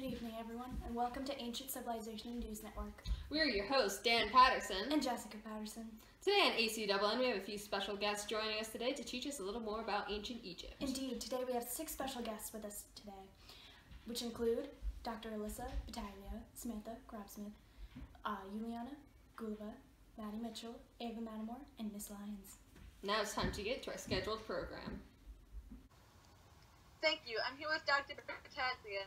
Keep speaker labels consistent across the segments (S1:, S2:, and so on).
S1: evening, everyone, and welcome to Ancient Civilization News Network.
S2: We're your hosts, Dan Patterson
S1: and Jessica Patterson.
S2: Today on ACNN, we have a few special guests joining us today to teach us a little more about ancient Egypt.
S1: Indeed, today we have 6 special guests with us today, which include Dr. Alyssa Battaglia, Samantha Grabsmith, Juliana Guleva, Maddie Mitchell, Ava Matamore, and Miss Lyons.
S2: Now it's time to get to our scheduled program.
S3: Thank you. I'm here with Dr. Battaglia.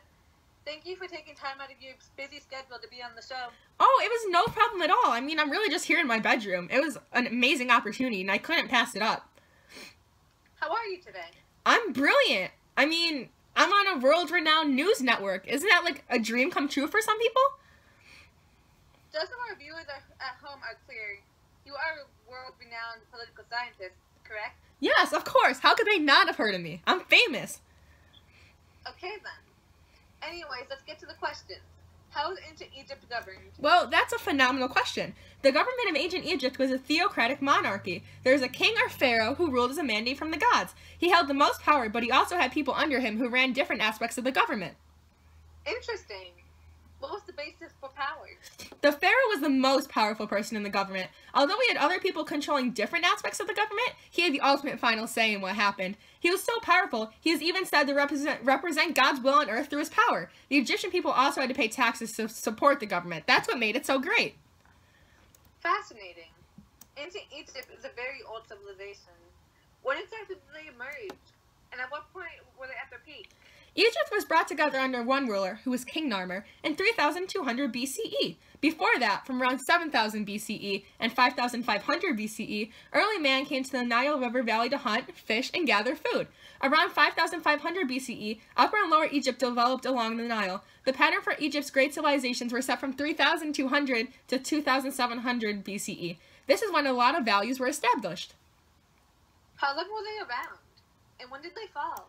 S3: Thank you for taking time out of your busy schedule to be on the show.
S4: Oh, it was no problem at all. I mean, I'm really just here in my bedroom. It was an amazing opportunity, and I couldn't pass it up.
S3: How are you today?
S4: I'm brilliant. I mean, I'm on a world-renowned news network. Isn't that like a dream come true for some people?
S3: Just so our viewers at home are clear, you are a world-renowned political scientist, correct?
S4: Yes, of course. How could they not have heard of me? I'm famous.
S3: Okay, then. Anyways, let's get to the questions. How is ancient Egypt governed?
S4: Well, that's a phenomenal question. The government of ancient Egypt was a theocratic monarchy. There was a king or pharaoh who ruled as a mandate from the gods. He held the most power, but he also had people under him who ran different aspects of the government.
S3: Interesting. What was the basis for power?
S4: The pharaoh was the most powerful person in the government. Although he had other people controlling different aspects of the government, he had the ultimate final say in what happened. He was so powerful, he is even said to represent God's will on earth through his power. The Egyptian people also had to pay taxes to support the government. That's what made it so great.
S3: Fascinating. Ancient Egypt is a very old civilization. When exactly did they emerge? And at what point were they at their peak?
S4: Egypt was brought together under one ruler, who was King Narmer, in 3200 BCE. Before that, from around 7000 BCE and 5500 BCE, early man came to the Nile River Valley to hunt, fish, and gather food. Around 5500 BCE, Upper and Lower Egypt developed along the Nile. The pattern for Egypt's great civilizations were set from 3200 to 2700 BCE. This is when a lot of values were established.
S3: How long were they around? And when did they fall?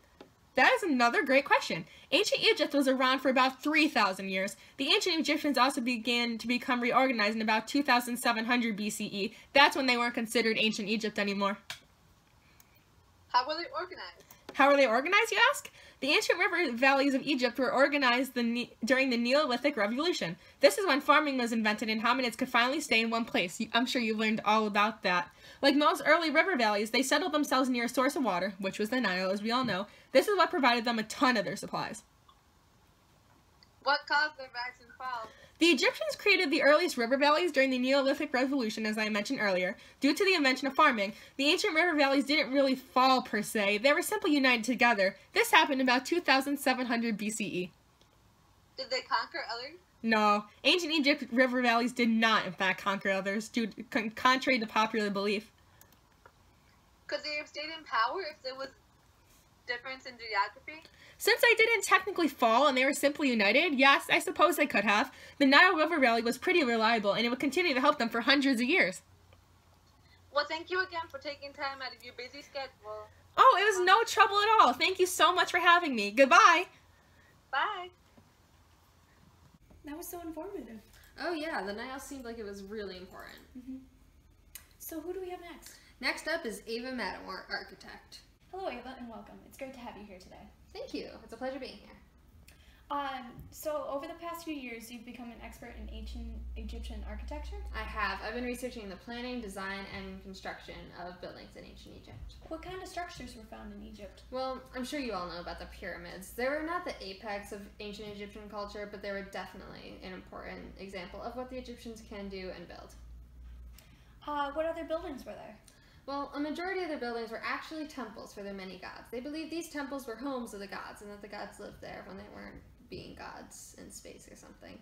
S4: That is another great question. Ancient Egypt was around for about 3,000 years. The ancient Egyptians also began to become reorganized in about 2700 BCE. That's when they weren't considered ancient Egypt anymore.
S3: How were they organized?
S4: How were they organized, you ask? The ancient river valleys of Egypt were organized during the Neolithic Revolution. This is when farming was invented and hominids could finally stay in one place. I'm sure you've learned all about that. Like most early river valleys, they settled themselves near a source of water, which was the Nile, as we all know. This is what provided them a ton of their supplies.
S3: What caused their rise and fall?
S4: The Egyptians created the earliest river valleys during the Neolithic Revolution, as I mentioned earlier. Due to the invention of farming, the ancient river valleys didn't really fall per se. They were simply united together. This happened about 2700 BCE.
S3: Did they conquer others?
S4: No. Ancient Egypt river valleys did not, in fact, conquer others, contrary to popular belief.
S3: Could they have stayed in power if there was difference in geography?
S4: Since they didn't technically fall and they were simply united, yes, I suppose they could have. The Nile River Valley was pretty reliable, and it would continue to help them for hundreds of years.
S3: Well, thank you again for taking time out of your busy schedule.
S4: Oh, it was no trouble at all. Thank you so much for having me. Goodbye.
S3: Bye.
S1: That was so informative.
S2: Oh yeah, the Nile seemed like it was really important.
S1: So who do we have next?
S2: Next up is Ava Matamore, architect.
S1: Hello, Ava, and welcome. It's great to have you here today.
S2: Thank you. It's a pleasure being here.
S1: So over the past few years, you've become an expert in ancient Egyptian architecture?
S2: I have. I've been researching the planning, design, and construction of buildings in ancient Egypt.
S1: What kind of structures were found in Egypt?
S2: Well, I'm sure you all know about the pyramids. They were not the apex of ancient Egyptian culture, but they were definitely an important example of what the Egyptians can do and build.
S1: What other buildings were there?
S2: Well, a majority of their buildings were actually temples for their many gods. They believed these temples were homes of the gods and that the gods lived there when they weren't being gods in space or something.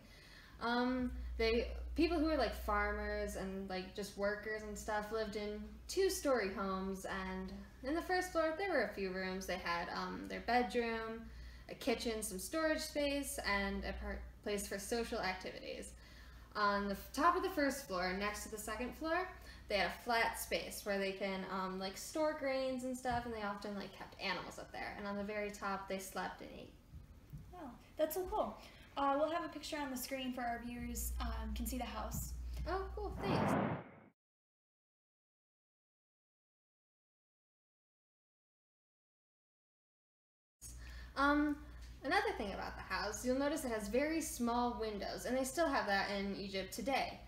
S2: People who were like farmers and like just workers and stuff lived in 2-story homes, and in the first floor there were a few rooms. They had their bedroom, a kitchen, some storage space, and a place for social activities. On the top of the first floor, next to the second floor, they had a flat space where they can like store grains and stuff, and they often like kept animals up there. And on the very top, they slept and ate.
S1: Oh, that's so cool. We'll have a picture on the screen for our viewers can see the house.
S2: Oh, cool, thanks. Another thing about the house, you'll notice it has very small windows, and they still have that in Egypt today.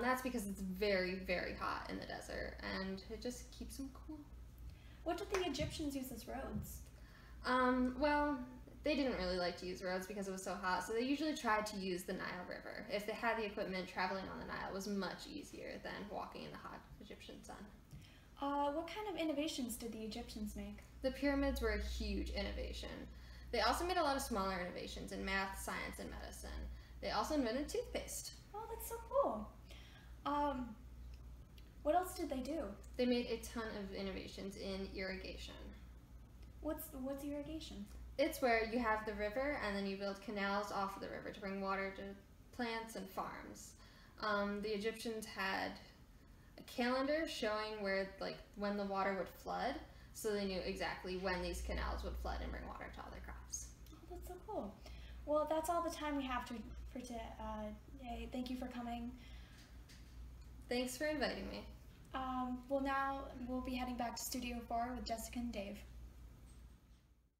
S2: That's because it's very, very hot in the desert, and it just keeps them cool.
S1: What did the Egyptians use as roads?
S2: Well, they didn't really like to use roads because it was so hot, so they usually tried to use the Nile River. If they had the equipment, traveling on the Nile was much easier than walking in the hot Egyptian sun.
S1: What kind of innovations did the Egyptians make?
S2: The pyramids were a huge innovation. They also made a lot of smaller innovations in math, science, and medicine. They also invented toothpaste.
S1: Oh, that's so cool. What else did they do?
S2: They made a ton of innovations in irrigation.
S1: What's irrigation?
S2: It's where you have the river and then you build canals off of the river to bring water to plants and farms. The Egyptians had a calendar showing when the water would flood, so they knew exactly when these canals would flood and bring water to all their crops.
S1: Oh, that's so cool. Well, that's all the time we have for today. Thank you for coming.
S2: Thanks for inviting me.
S1: Well, now we'll be heading back to Studio 4 with Jessica and Dave.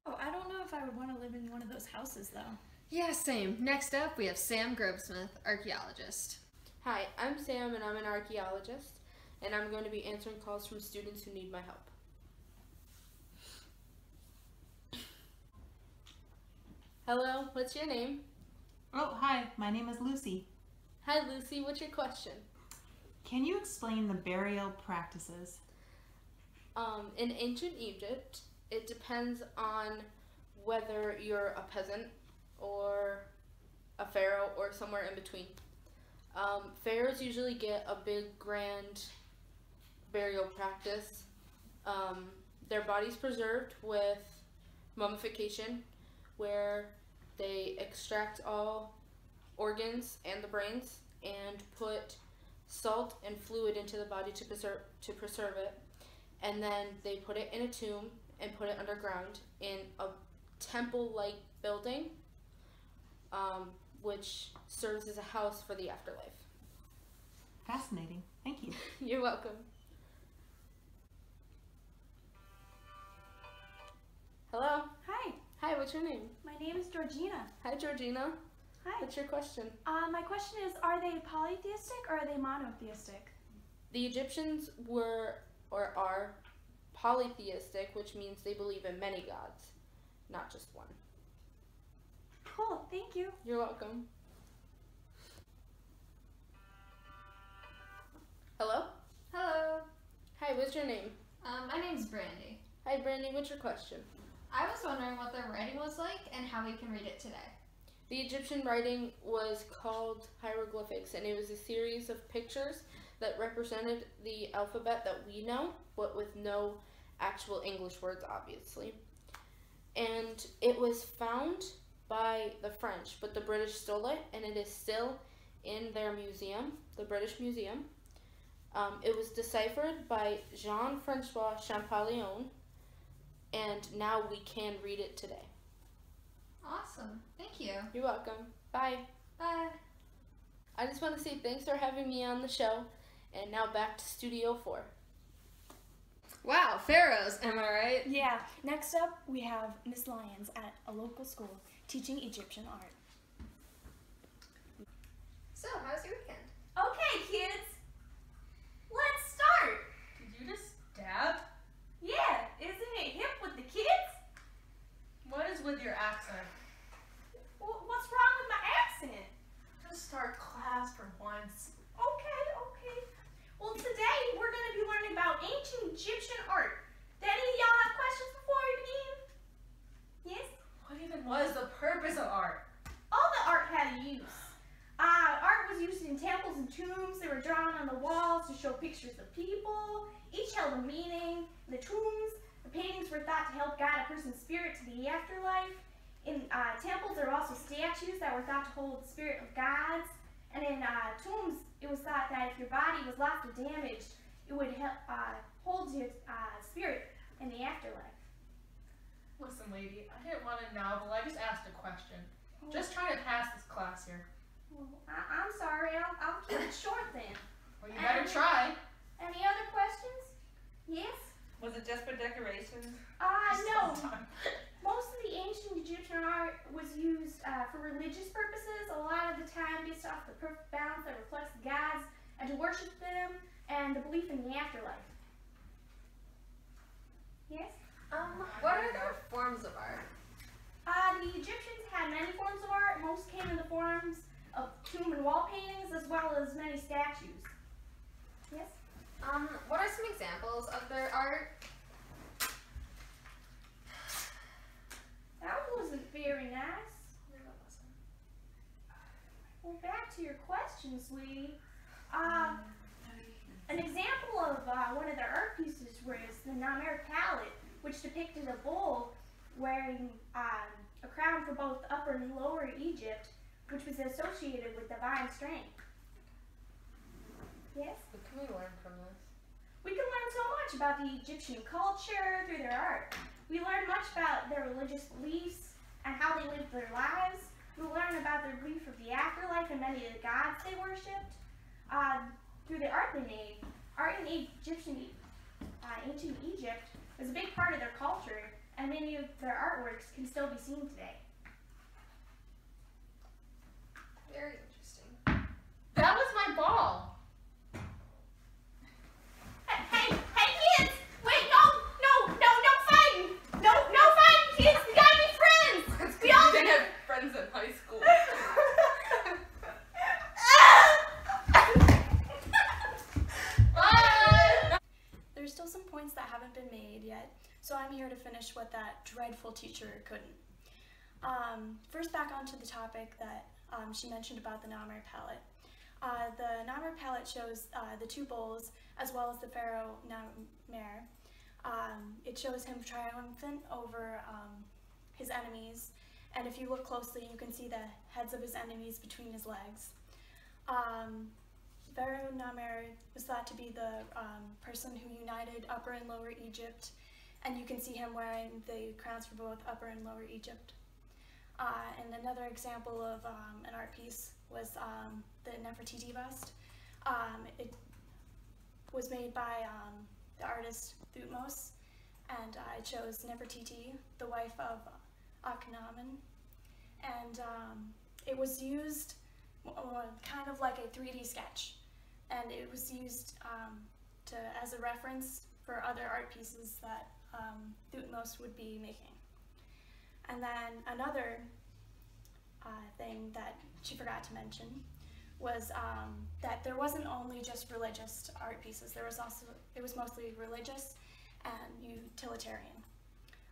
S1: Oh, I don't know if I would want to live in one of those houses, though.
S2: Yeah, same. Next up, we have Sam Grobesmith, archaeologist.
S5: Hi, I'm Sam and I'm an archaeologist, and I'm going to be answering calls from students who need my help. Hello, what's your name?
S6: Oh, hi, my name is Lucy.
S5: Hi Lucy, what's your question?
S6: Can you explain the burial practices?
S5: In ancient Egypt, it depends on whether you're a peasant or a pharaoh or somewhere in between. Pharaohs usually get a big grand burial practice. Their body's preserved with mummification, where they extract all organs and the brains and put salt and fluid into the body to preserve it, and then they put it in a tomb and put it underground in a temple-like building, which serves as a house for the afterlife.
S6: Fascinating. Thank you.
S5: You're welcome. Hello.
S1: Hi,
S5: Hi, what's your name?
S1: my name is Georgina.
S5: Hi, Georgina.
S1: Hi.
S5: What's your question?
S1: My question is, are they polytheistic or are they monotheistic?
S5: The Egyptians were or are polytheistic, which means they believe in many gods, not just one.
S1: Cool, thank you.
S5: You're welcome. Hello?
S2: Hello.
S5: Hi, what's your name?
S2: My name's Brandy.
S5: Hi, Brandy, what's your question?
S2: I was wondering what their writing was like and how we can read it today.
S5: The Egyptian writing was called hieroglyphics, and it was a series of pictures that represented the alphabet that we know, but with no actual English words, obviously. And it was found by the French, but the British stole it, and it is still in their museum, the British Museum. It was deciphered by Jean-Francois Champollion, and now we can read it today.
S2: Awesome. Thank you.
S5: You're welcome. Bye.
S2: Bye.
S5: I just want to say thanks for having me on the show, and now back to Studio 4.
S2: Wow, pharaohs, am I right?
S1: Yeah, next up we have Miss Lyons at a local school teaching Egyptian art.
S2: So, how's your weekend?
S7: Okay, kids, let's start.
S4: Did you just dab?
S7: Yeah, isn't it hip with the kids?
S4: What is with your accent?
S7: What's wrong with my accent?
S4: Just start class for once.
S7: Okay. Well, today we're going to be learning about ancient Egyptian art. Do any of y'all have questions before we begin? Yes?
S4: What even was the purpose of art?
S7: All the art had a use. Art was used in temples and tombs. They were drawn on the walls to show pictures of people. Each held a meaning. In the tombs, the paintings were thought to help guide a person's spirit to the afterlife. In temples, there were also statues that were thought to hold the spirit of gods. And in tombs, it was thought that if your body was lost or damaged, it would hold your spirit in the afterlife.
S4: Listen, lady, I didn't want a novel. I just asked a question. Just trying to pass this class here.
S7: Well, I'm sorry. I'll keep it short then.
S4: Well, you better try.
S7: Any other questions? Yes?
S8: Was it just for decorations?
S7: No.
S4: Sometime.
S7: Most of the ancient Egyptian art for religious purposes, a lot of the time based off the perfect balance that reflects the gods, and to worship them, and the belief in the afterlife. Yes?
S2: What are their forms of art?
S7: The Egyptians had many forms of art. Most came in the forms of tomb and wall paintings, as well as many statues. Yes?
S2: What are some examples of their art?
S7: That wasn't very nice. Well, back to your question, sweetie. An example of one of their art pieces was the Namer palette, which depicted a bull wearing a crown for both Upper and Lower Egypt, which was associated with divine strength. Yes?
S2: What can we learn from this?
S7: We can learn so much about the Egyptian culture through their art. We learn much about their religious beliefs and how they lived their lives. We learn about their belief of the afterlife and many of the gods they worshipped. Through the art they made, art in ancient Egypt was a big part of their culture, and many of their artworks can still be seen today.
S2: Very interesting.
S4: That was my ball.
S7: Hey, kids! Wait, no fighting! No fighting, kids! We gotta be friends! We all
S4: didn't have friends in high school.
S1: There's still some points that haven't been made yet, so I'm here to finish what that dreadful teacher couldn't. First, back onto the topic that she mentioned about the Namer palette. The Namer palette shows the two bulls as well as the pharaoh Namer. It shows him triumphant over his enemies, and if you look closely you can see the heads of his enemies between his legs. Pharaoh Namer was thought to be the person who united Upper and Lower Egypt, and you can see him wearing the crowns for both Upper and Lower Egypt. And another example of an art piece was the Nefertiti bust. It was made by the artist Thutmose, and it shows Nefertiti, the wife of ACNN, and it was used kind of like a 3D sketch, and it was used as a reference for other art pieces that Thutmose would be making. And then another thing that she forgot to mention was that there wasn't only just religious art pieces. It was mostly religious and utilitarian.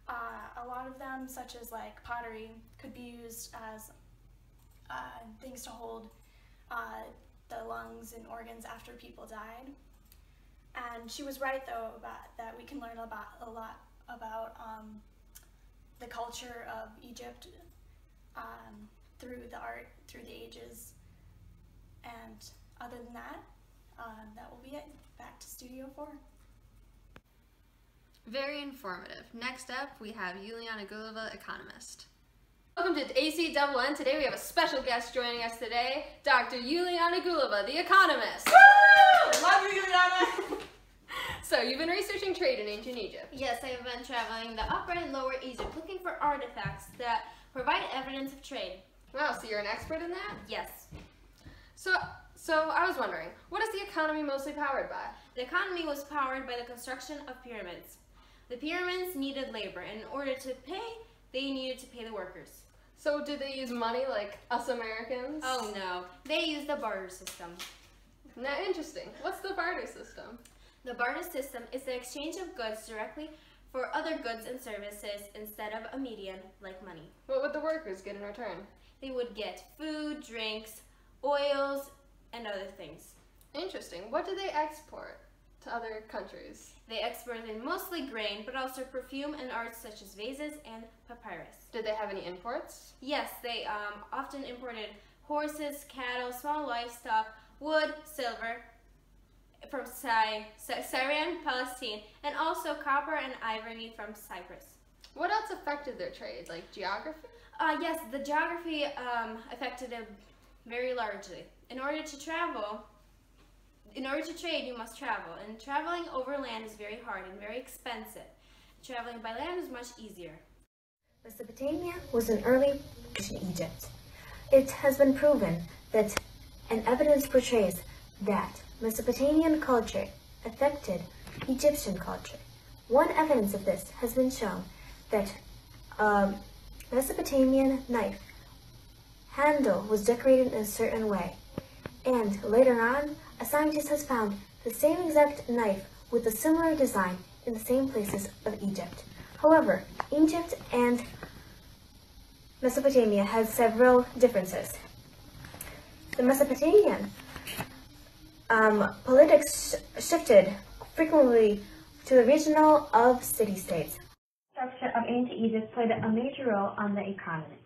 S1: A lot of them, such as like pottery, could be used as things to hold the lungs and organs after people died. And she was right though about that. We can learn a lot about the culture of Egypt through the art, through the ages. And other than that, that will be it. Back to Studio 4.
S2: Very informative. Next up, we have Yuliana Guleva, economist. Welcome to ACNN. Today we have a special guest joining us today, Dr. Yuliana Guleva, the economist.
S4: Woo! Love you, Yuliana.
S2: So, you've been researching trade in ancient Egypt.
S5: Yes, I have been traveling the Upper and Lower Egypt looking for artifacts that provide evidence of trade.
S2: Wow, so you're an expert in that?
S5: Yes.
S2: So I was wondering, what is the economy mostly powered by?
S5: The economy was powered by the construction of pyramids. The pyramids needed labor, and in order to pay, they needed to pay the workers.
S2: So did they use money like us Americans?
S5: Oh no, they used the barter system.
S2: Now, interesting. What's the barter system?
S5: The barter system is the exchange of goods directly for other goods and services instead of a medium like money.
S2: What would the workers get in return?
S5: They would get food, drinks, oils, and other things.
S2: Interesting. What do they export to other countries?
S5: They exported mostly grain, but also perfume and arts such as vases and papyrus.
S2: Did they have any imports?
S5: Yes, they often imported horses, cattle, small livestock, wood, silver from Syrian, Palestine, and also copper and ivory from Cyprus.
S2: What else affected their trade, like geography?
S5: Yes, the geography affected it very largely. In order to trade, you must travel, and traveling over land is very hard and very expensive. Traveling by land is much easier.
S8: Mesopotamia was an early ancient Egypt. It has been proven that, and evidence portrays that Mesopotamian culture affected Egyptian culture. One evidence of this has been shown that Mesopotamian knife handle was decorated in a certain way. And later on, a scientist has found the same exact knife with a similar design in the same places of Egypt. However, Egypt and Mesopotamia had several differences. The Mesopotamian politics shifted frequently to the regional of city-states.
S9: The structure of ancient Egypt played a major role on the economy.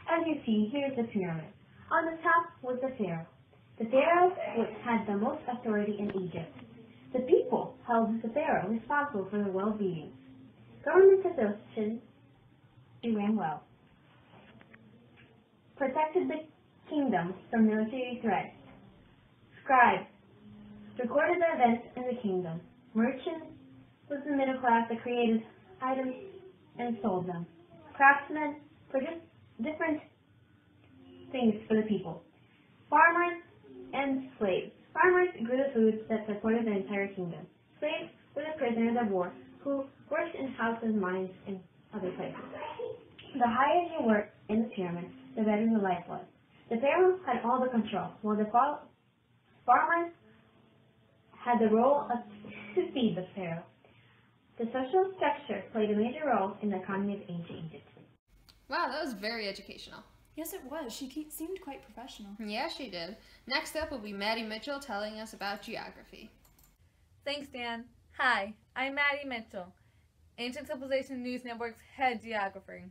S9: As you see, here's the pyramid. On the top was the pharaoh. The pharaoh had the most authority in Egypt. The people held the pharaoh responsible for their well-being. Government officials ran well, protected the kingdom from military threats. Scribes recorded the events in the kingdom. Merchants was the middle class that created items and sold them. Craftsmen produced different things for the people. Farmers and slaves. Farmers grew the foods that supported the entire kingdom. Slaves were the prisoners of war who worked in houses, mines, and other places. The higher you were in the pyramid, the better your life was. The pharaoh had all the control, while the farmers had the role to feed the pharaoh. The social structure played a major role in the economy of ancient Egypt.
S2: Wow, that was very educational.
S1: Yes, it was. She seemed quite professional.
S2: Yeah, she did. Next up will be Maddie Mitchell telling us about geography.
S10: Thanks, Dan. Hi, I'm Maddie Mitchell, Ancient Civilization News Network's head geographer.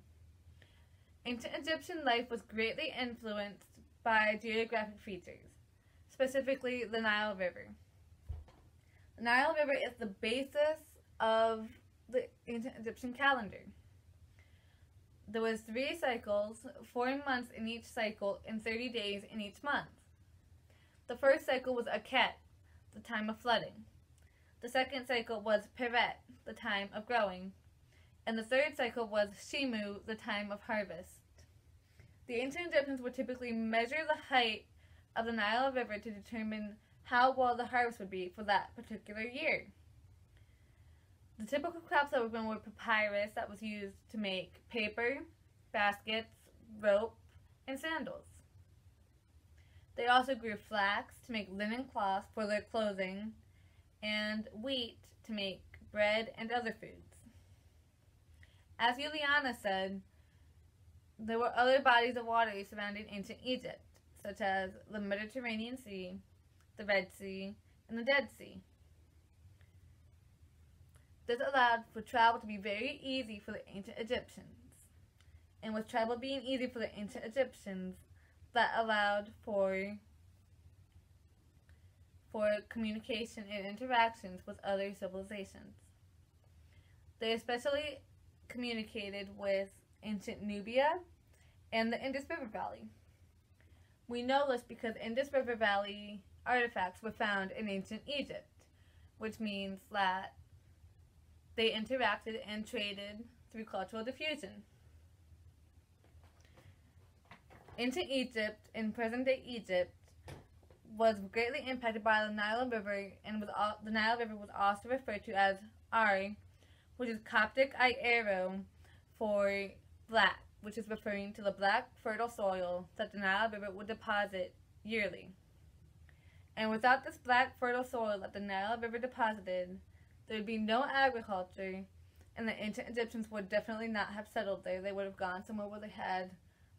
S10: Ancient Egyptian life was greatly influenced by geographic features, specifically the Nile River. The Nile River is the basis of the ancient Egyptian calendar. There was 3 cycles, 4 months in each cycle, and 30 days in each month. The first cycle was Aket, the time of flooding. The second cycle was Peret, the time of growing. And the third cycle was Shimu, the time of harvest. The ancient Egyptians would typically measure the height of the Nile River to determine how well the harvest would be for that particular year. The typical crops that were grown were papyrus that was used to make paper, baskets, rope, and sandals. They also grew flax to make linen cloth for their clothing, and wheat to make bread and other foods. As Juliana said, there were other bodies of water surrounding ancient Egypt, such as the Mediterranean Sea, the Red Sea, and the Dead Sea. This allowed for travel to be very easy for the ancient Egyptians. And with travel being easy for the ancient Egyptians, that allowed for communication and interactions with other civilizations. They especially communicated with ancient Nubia and the Indus River Valley. We know this because Indus River Valley artifacts were found in ancient Egypt, which means that they interacted and traded through cultural diffusion. Ancient Egypt, in present-day Egypt, was greatly impacted by the Nile River, and the Nile River was also referred to as Ar, which is Coptic Iero for black, which is referring to the black fertile soil that the Nile River would deposit yearly. And without this black fertile soil that the Nile River deposited, there would be no agriculture, and the ancient Egyptians would definitely not have settled there. They would have gone somewhere where they had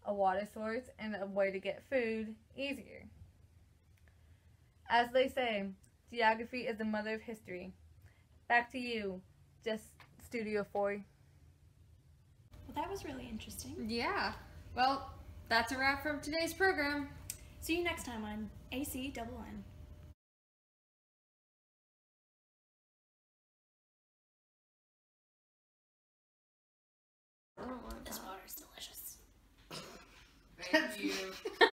S10: a water source and a way to get food easier. As they say, geography is the mother of history. Back to you, just Studio 4.
S1: Well, that was really interesting.
S2: Yeah. Well, that's a wrap from today's program.
S1: See you next time on ACNN. This water is delicious.
S2: Thank you.